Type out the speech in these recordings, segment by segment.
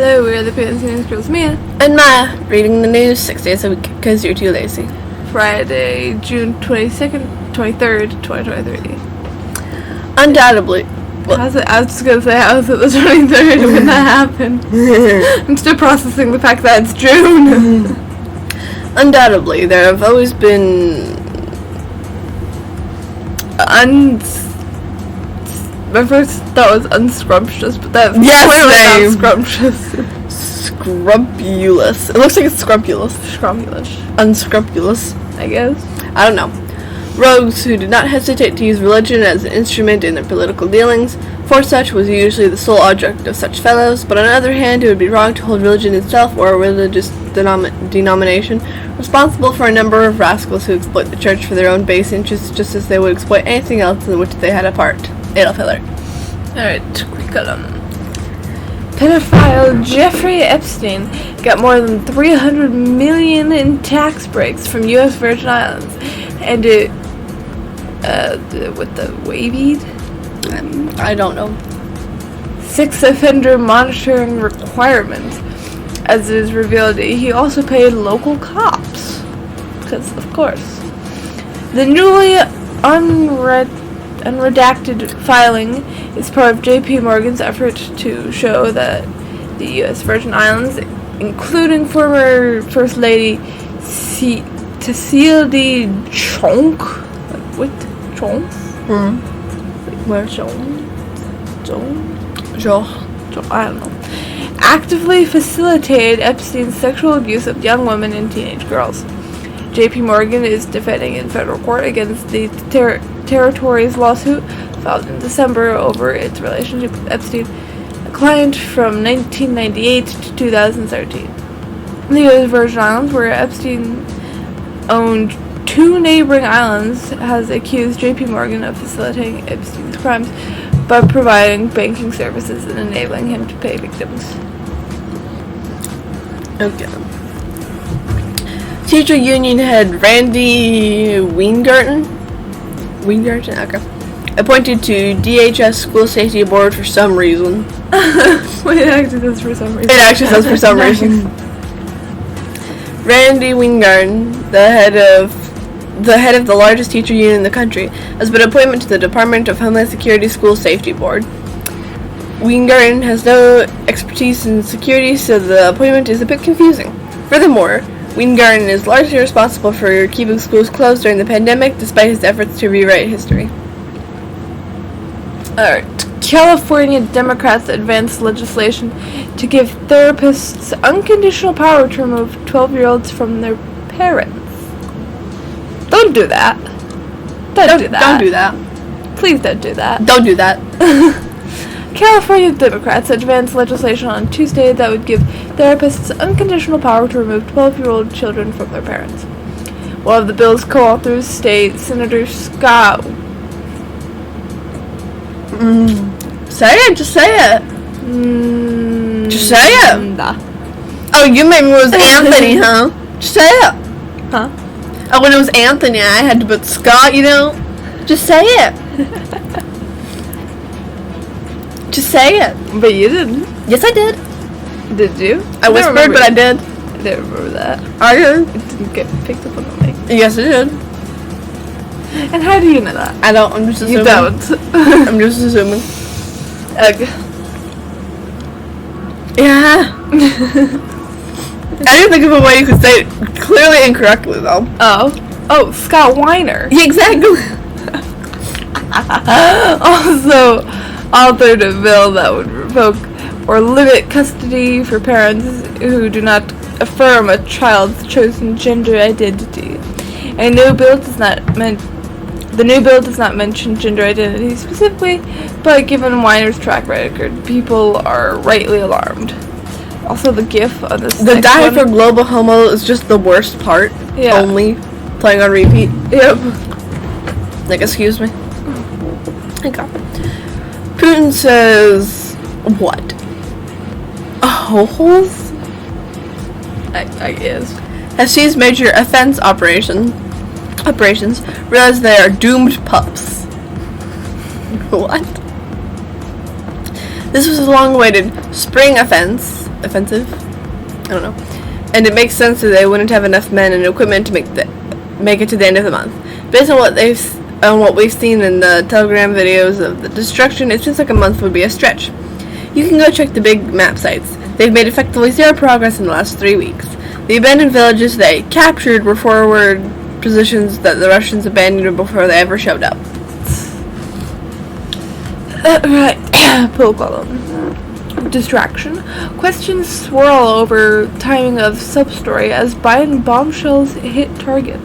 Hello, we're the PNC Newsgirls, Mia. And Maya, reading the news 6 days a week because you're too lazy. Friday, June 22nd, 23rd, 2023. Undoubtedly. I was just going to say, how was it the 23rd when that happened? I'm still processing the fact that it's June. Undoubtedly, there have always been... My first thought was unscrumptious, but that's clearly not scrumptious. Scrumpulous. It looks like it's scrumpulous. Scrumpulous. Unscrumpulous. I guess. I don't know. Rogues who did not hesitate to use religion as an instrument in their political dealings, for such was usually the sole object of such fellows, but on the other hand, it would be wrong to hold religion itself or a religious denomination responsible for a number of rascals who exploit the church for their own base interests, just as they would exploit anything else in which they had a part. Adolf Hitler. Alright, curriculum. Pedophile Jeffrey Epstein got more than $300 million in tax breaks from U.S. Virgin Islands, and it, with the waived? I don't know. 6 offender monitoring requirements, as it is revealed. He also paid local cops, because of course. The newly unredacted filing is part of J.P. Morgan's effort to show that the U.S. Virgin Islands, including former First Lady Cecile D. Chonk, what? Chonk? Where? Chonk? I don't know. Actively facilitated Epstein's sexual abuse of young women and teenage girls. J.P. Morgan is defending in federal court against the territory's lawsuit filed in December over its relationship with Epstein, a client from 1998 to 2013. The U.S. Virgin Islands, where Epstein owned 2 neighboring islands, has accused J.P. Morgan of facilitating Epstein's crimes by providing banking services and enabling him to pay victims. Okay. Teacher union head Randy Weingarten, okay, appointed to DHS School Safety Board for some reason. It actually says for some reason. It actually says for some reason. Randy Weingarten, the head of the largest teacher union in the country, has been appointed to the Department of Homeland Security School Safety Board. Weingarten has no expertise in security, so the appointment is a bit confusing. Furthermore, Weingarten is largely responsible for keeping schools closed during the pandemic, despite his efforts to rewrite history. Alright. California Democrats advanced legislation to give therapists unconditional power to remove 12-year-olds from their parents. Don't do that. Don't do that. Don't do that. Please don't do that. Don't do that. California Democrats advanced legislation on Tuesday that would give therapists unconditional power to remove 12-year-old children from their parents. One of the bill's co-authors, State Senator Scott... Say it, just say it. Just say it. Nah. Oh, you made me was Anthony, huh? Just say it. Huh? Oh, when it was Anthony, I had to put Scott, you know? Just say it. Just say it. But you didn't. Yes, I did. Did you? I whispered, but I did. I didn't remember that. I did. It didn't get picked up on the mic. Yes, I did. And how do you know that? I don't. I'm just assuming. You don't. I'm just assuming. Yeah. I didn't think of a way you could say it clearly incorrectly, though. Oh, Scott Weiner. Yeah, exactly. Also authored a bill that would revoke or limit custody for parents who do not affirm a child's chosen gender identity. The new bill does not mention gender identity specifically, but given Weiner's track record, people are rightly alarmed. Also, the GIF of this. The Die for Global Homo is just the worst part. Yeah. Only playing on repeat. Yep. Like, excuse me. Okay. Putin says what? Holes? I guess. Has seized major offense operations, realize they are doomed pups. What? This was a long-awaited spring offense offensive. I don't know. And it makes sense that they wouldn't have enough men and equipment to make it to the end of the month. Based on what we've seen in the Telegram videos of the destruction, it seems like a month would be a stretch. You can go check the big map sites. They've made effectively zero progress in the last 3 weeks. The abandoned villages they captured were forward positions that the Russians abandoned before they ever showed up. Right. Pull column. Distraction. Questions swirl over timing of sub-story as Biden bombshells hit target.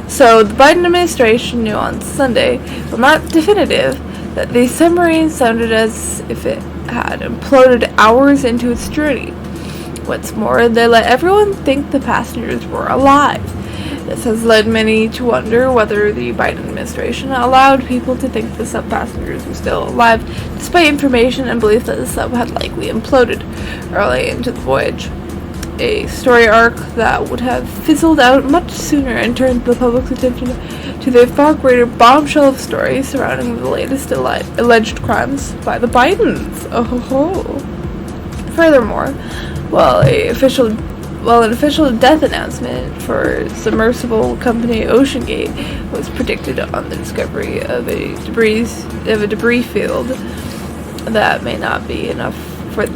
So, the Biden administration knew on Sunday, but not definitive, that the submarine sounded as if it had imploded hours into its journey. What's more, they let everyone think the passengers were alive. This has led many to wonder whether the Biden administration allowed people to think the sub passengers were still alive, despite information and belief that the sub had likely imploded early into the voyage. A story arc that would have fizzled out much sooner and turned the public's attention to the far greater bombshell of stories surrounding the latest alleged crimes by the Bidens. Oh ho ho. Furthermore, while an official death announcement for submersible company OceanGate was predicted on the discovery of a debris field, that may not be enough for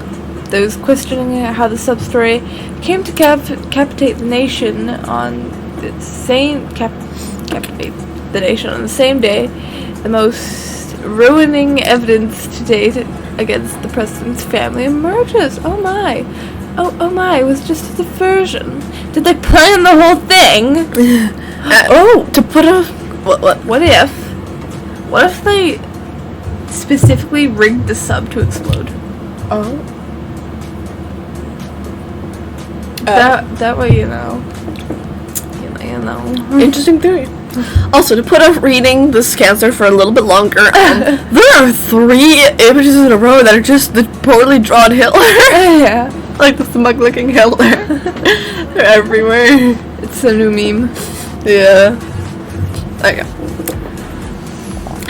those questioning how the sub-story came to captivate the nation on the same day. The most ruining evidence to date against the president's family emerges. Oh my, it was just a diversion. Did they plan the whole thing? To put a... What if they specifically rigged the sub to explode? Oh. That way, you know. Interesting theory. Also, to put off reading this cancer for a little bit longer, there are 3 images in a row that are just the poorly drawn Hitler. Yeah. Like the smug-looking Hitler. They're everywhere. It's a new meme. Yeah. Okay.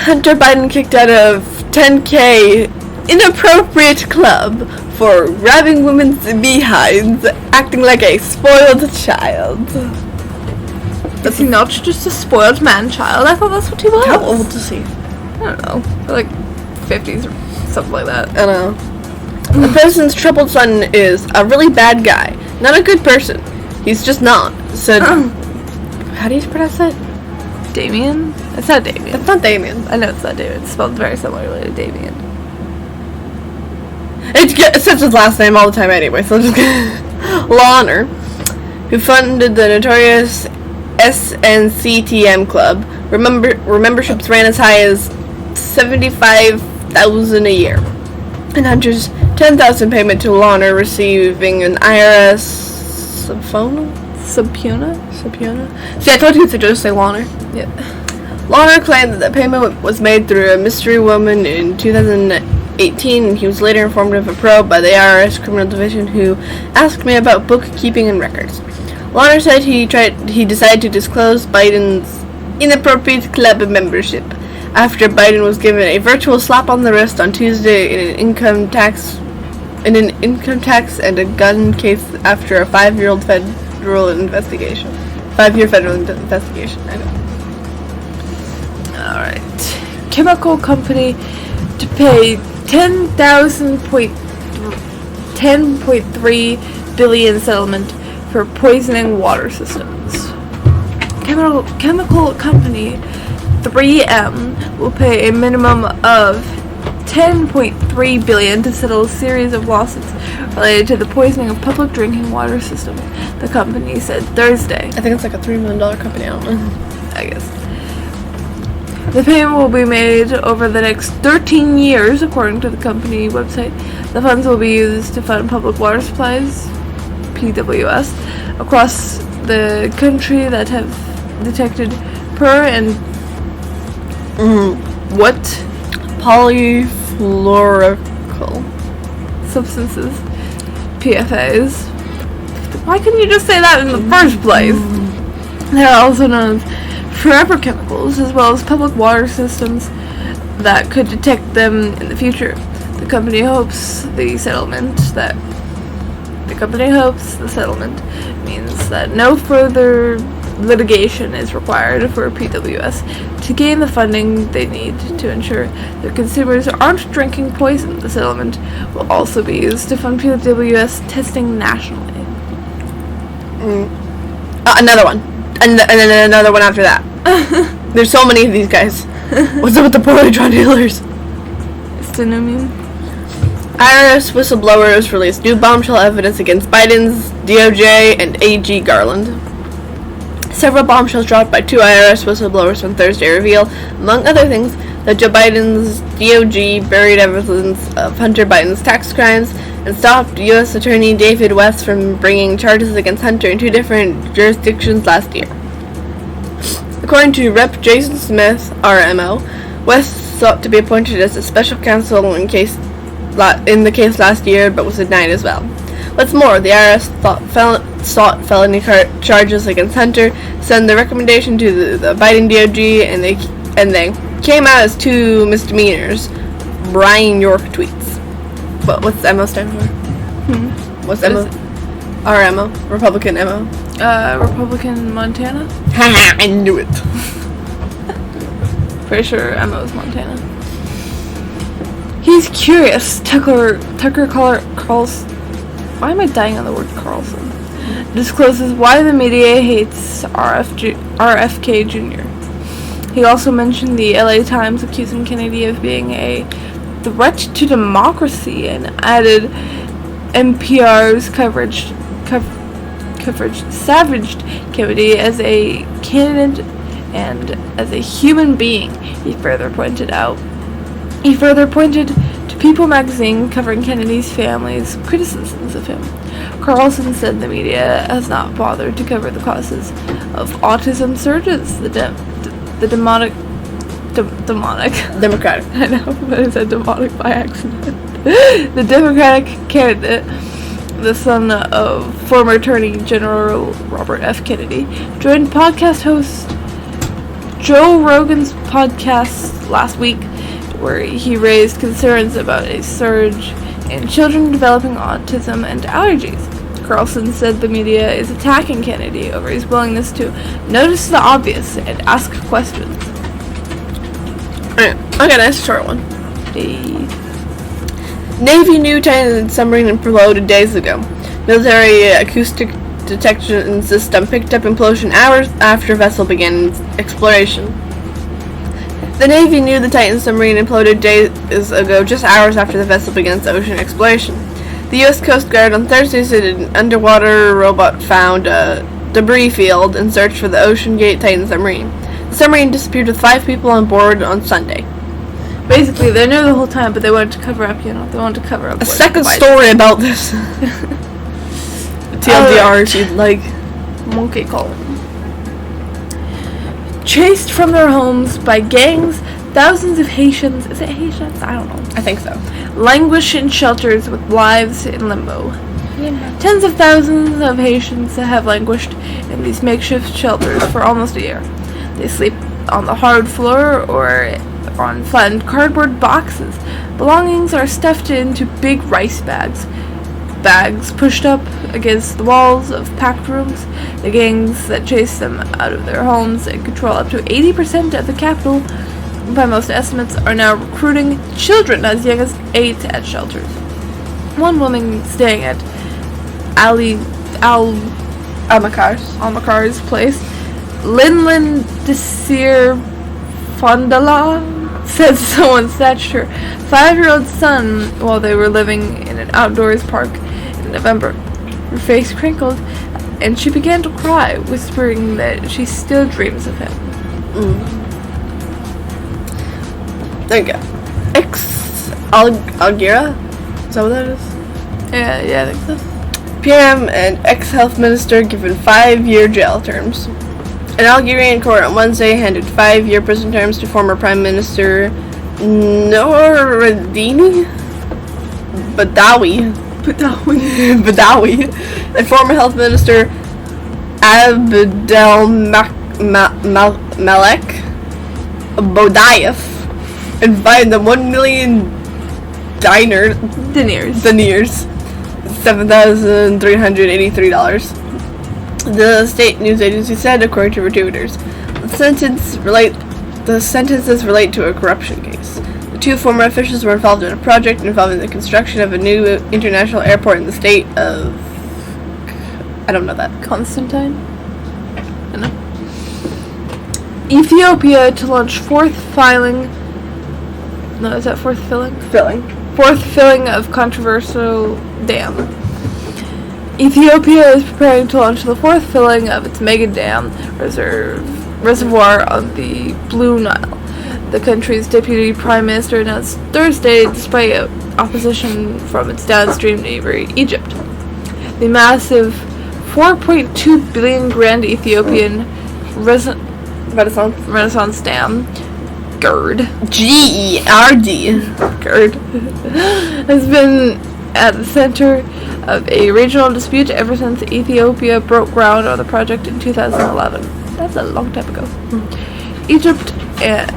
Hunter Biden kicked out of 10K inappropriate club for grabbing women's behinds, acting like a spoiled child. Is he not just a spoiled man-child? I thought that's what he was. How old is he? I don't know. Like 50s or something like that. I don't know. The president's troubled son is a really bad guy. Not a good person. He's just not. Said... How do you pronounce that? Damien? It's not Damien. It's not Damien. I know it's not Damien. It's spelled very similarly to Damien. It says his last name all the time anyway, so just... Lawner, who funded the notorious SNCTM club, memberships ran as high as $75,000 a year. And Hunter's $10,000 payment to Lawner, receiving an IRS subpoena? See, I told you to just say Lawner. Yeah. Lawner claimed that the payment was made through a mystery woman in 2018, and he was later informed of a probe by the IRS Criminal Division who asked me about bookkeeping and records. Lawner said he decided to disclose Biden's inappropriate club membership after Biden was given a virtual slap on the wrist on Tuesday in an income tax and a gun case after a 5-year federal investigation. I know. Alright. Chemical company to pay $10.3 billion settlement for poisoning water systems. Chemical company 3M will pay a minimum of $10.3 billion to settle a series of lawsuits related to the poisoning of public drinking water systems, the company said Thursday. I think it's like a $3 million company, I don't know. I guess. The payment will be made over the next 13 years, according to the company website. The funds will be used to fund public water supplies, PWS, across the country that have detected per and polyfluoroalkyl substances, PFAs. Why couldn't you just say that in the first place? They're also known as forever chemicals, as well as public water systems that could detect them in the future. The company hopes the settlement means that no further litigation is required for PWS to gain the funding they need to ensure that consumers aren't drinking poison. The settlement will also be used to fund PWS testing nationally. Another one. And then another one after that. There's so many of these guys. What's up with the poorly drug dealers? It's the new meme. IRS whistleblowers released new bombshell evidence against Biden's DOJ and AG Garland. Several bombshells dropped by two IRS whistleblowers on Thursday reveal, among other things, that Joe Biden's DOJ buried evidence of Hunter Biden's tax crimes and stopped U.S. Attorney David West from bringing charges against Hunter in two different jurisdictions last year. According to Rep. Jason Smith, RMO, West sought to be appointed as a special counsel in the case last year, but was denied as well. What's more, the IRS sought felony charges against Hunter, sent the recommendation to the Biden DOJ, and they came out as two misdemeanors. Brian York tweets. But what's MO stand for? What's MO? RMO? Republican MO? Republican Montana? I knew it. Pretty sure MO is Montana. He's curious. Tucker Carlson. Why am I dying on the word Carlson? Discloses why the media hates RFK Jr. He also mentioned the LA Times accusing Kennedy of being a threat to democracy and added NPR's coverage savaged Kennedy as a candidate and as a human being. He further pointed to People magazine covering Kennedy's family's criticisms of him. Carlson said the media has not bothered to cover the causes of autism surges, the demonic. Democratic. I know, but I said demonic by accident. The Democratic candidate, the son of former Attorney General Robert F. Kennedy, joined podcast host Joe Rogan's podcast last week, where he raised concerns about a surge in children developing autism and allergies. Carlson said the media is attacking Kennedy over his willingness to notice the obvious and ask questions. Alright, okay, that's a short one. Hey. Navy new Titan submarine imploded days ago. Military acoustic detection system picked up implosion hours after vessel began exploration. The Navy knew the Titan submarine imploded days ago, just hours after the vessel began its ocean exploration. The U.S. Coast Guard on Thursday said an underwater robot found a debris field and searched for the Ocean Gate Titan submarine. The submarine disappeared with 5 people on board on Sunday. Basically, they knew the whole time, but they wanted to cover up, They wanted to cover up. A second story about this. TLDR, if you'd like. Monkey call. Chased from their homes by gangs, thousands of Haitians. Is it Haitians? I don't know. I think so. Languish in shelters with lives in limbo. Tens of thousands of Haitians have languished in these makeshift shelters for almost a year. They sleep on the hard floor or on flattened cardboard boxes. Belongings are stuffed into big rice bags. Bags pushed up against the walls of packed rooms. The gangs that chase them out of their homes and control up to 80% of the capital, by most estimates, are now recruiting children as young as 8 at shelters. One woman staying at Al-Makar's place, Linlin Desir Fondala, said someone snatched her 5-year-old son while they were living in an outdoors park in November. Her face crinkled, and she began to cry, whispering that she still dreams of him. There you go. Ex-Algira? Is that what that is? Yeah, I think so. PM and ex-health minister given 5-year jail terms. An Algerian court on Wednesday handed 5-year prison terms to former Prime Minister Noureddine Badawi and former Health Minister Abdelmalek Bodayev, and fined them $1 million Diners. $7,383. The state news agency said, according to Reuters, the sentences relate to a corruption case. The two former officials were involved in a project involving the construction of a new international airport in the state of... I don't know that. Constantine? I don't know. Ethiopia to launch fourth filling of controversial dam. Ethiopia is preparing to launch the fourth filling of its mega dam reservoir on the Blue Nile. The country's deputy prime minister announced Thursday, despite opposition from its downstream neighbor, Egypt. The massive 4.2 billion grand Ethiopian Renaissance Dam, GERD, GERD, has been at the center of a regional dispute ever since Ethiopia broke ground on the project in 2011. That's a long time ago. Egypt and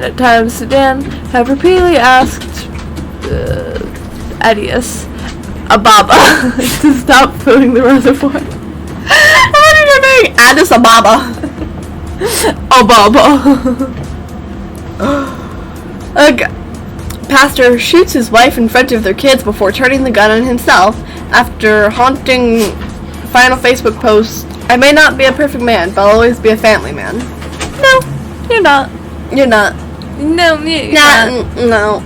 at times Sudan have repeatedly asked Addis Ababa to stop filling the reservoir. What are you doing? Addis Ababa. A pastor shoots his wife in front of their kids before turning the gun on himself after haunting final Facebook post, "I may not be a perfect man, but I'll always be a family man." No, you're not. You're not. No, you're not. No.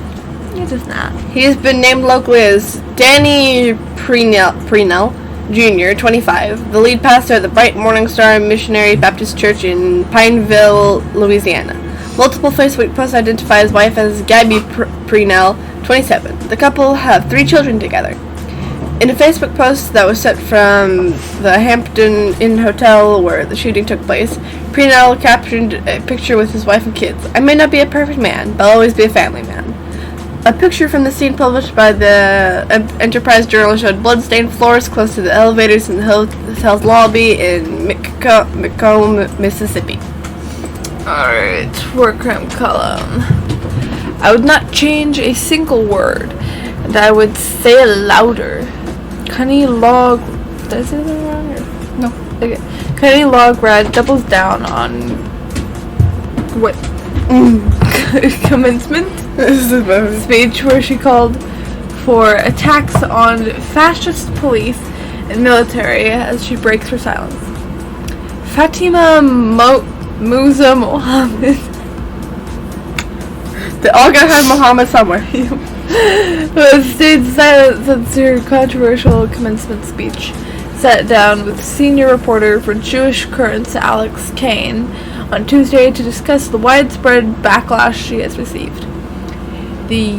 You're just not. He has been named locally as Danny Prenell Jr., 25, the lead pastor at the Bright Morning Star Missionary Baptist Church in Pineville, Louisiana. Multiple Facebook posts identify his wife as Gabby Prenell, 27. The couple have 3 children together. In a Facebook post that was sent from the Hampton Inn Hotel where the shooting took place, Prenell captioned a picture with his wife and kids. "I may not be a perfect man, but I'll always be a family man." A picture from the scene published by the Enterprise Journal showed blood-stained floors close to the elevators in the hotel's lobby in Macomb, Mississippi. Alright, war crime column. I would not change a single word, and I would say it louder. Cunny Log... Did I say that wrong? Or? No. Okay. Cunny Lograd doubles down on... What? Commencement speech where she called for attacks on fascist police and military as she breaks her silence. Fatima Musa Mohammed. They all gotta have Muhammad somewhere. Stayed silent since her controversial commencement speech. Sat down with senior reporter for Jewish Currents Alex Kane on Tuesday to discuss the widespread backlash she has received. The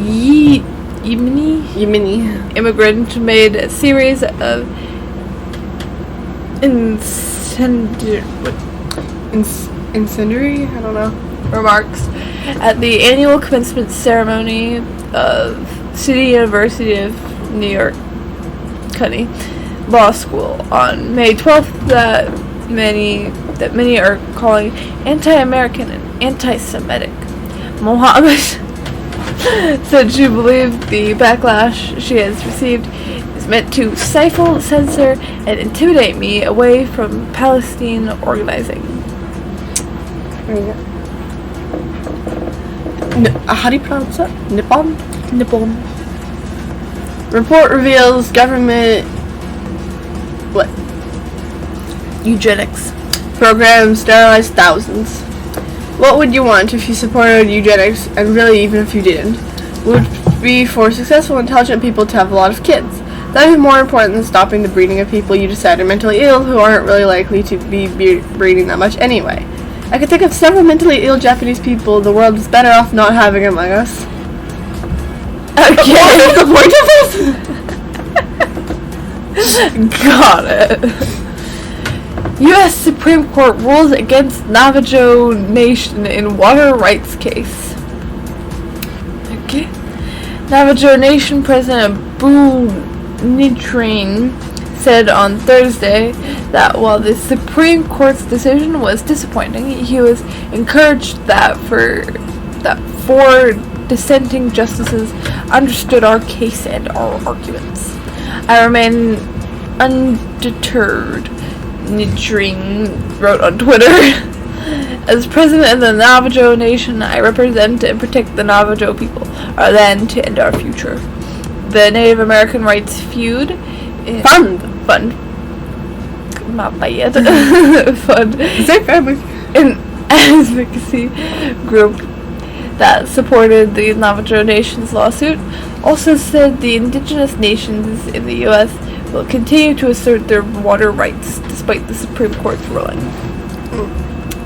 Yemeni immigrant made a series of incendiary? I don't know. Remarks at the annual commencement ceremony of City University of New York Cunny Law School on May 12th that many are calling anti-American and anti-Semitic. Mohammed said she believed the backlash she has received is meant to stifle, censor, and intimidate me away from Palestine organizing. How do you pronounce that? Nippon. Report reveals government... What? Eugenics. Program sterilized thousands. What would you want if you supported eugenics, and really even if you didn't? Would be for successful, intelligent people to have a lot of kids. That would be more important than stopping the breeding of people you decide are mentally ill who aren't really likely to be breeding that much anyway. I could think of several mentally ill Japanese people the world is better off not having among us. Okay. What's the point of this? Got it. U.S. Supreme Court rules against Navajo Nation in water rights case. Okay. Navajo Nation President Boo Nitrine said on Thursday that while the Supreme Court's decision was disappointing, he was encouraged that 4 dissenting justices understood our case and our arguments. I remain undeterred, Nidring wrote on Twitter. As president of the Navajo Nation, I represent and protect the Navajo people, our land to end our future. The Native American Rights Feud Fund. Not bad. Fund. An advocacy group that supported the Navajo Nation's lawsuit also said the indigenous nations in the U.S. will continue to assert their water rights despite the Supreme Court's ruling.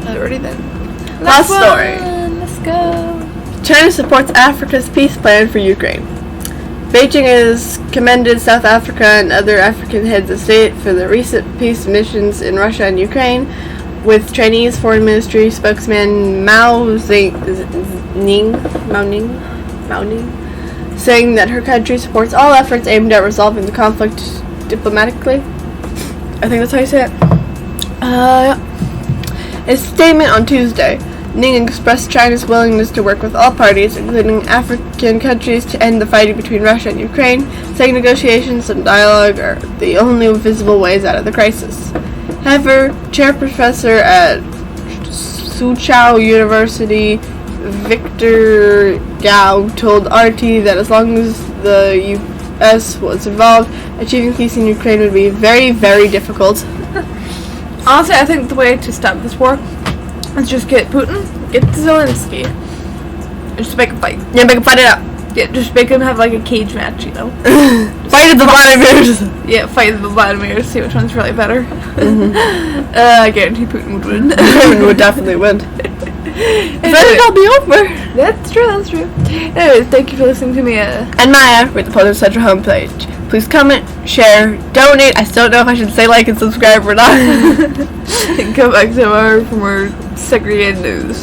Alrighty then. Last story. Let's go. China supports Africa's peace plan for Ukraine. Beijing has commended South Africa and other African heads of state for the recent peace missions in Russia and Ukraine, with Chinese Foreign Ministry spokesman Mao Ning saying that her country supports all efforts aimed at resolving the conflict diplomatically. I think that's how you say it. In a statement on Tuesday, Ning expressed China's willingness to work with all parties, including African countries, to end the fighting between Russia and Ukraine, saying negotiations and dialogue are the only visible ways out of the crisis. However, chair professor at Soochow University, Victor Gao, told RT that as long as the U.S. was involved, achieving peace in Ukraine would be very, very difficult. Honestly, I think the way to stop this war is just get Putin, get Zelensky, and just make him fight. Yeah, make him fight it out. Yeah, just make him have like a cage match, you know. Fight the Vladimirs. Yeah, fight the Vladimirs, see which one's really better. I guarantee Putin would win. Putin would definitely win. Then it'll be over. That's true, that's true. Anyways, thank you for listening to me. And Maya with the Pleasant Central homepage. Please comment, share, donate. I still don't know if I should say like and subscribe or not. Come back tomorrow for more segregated news.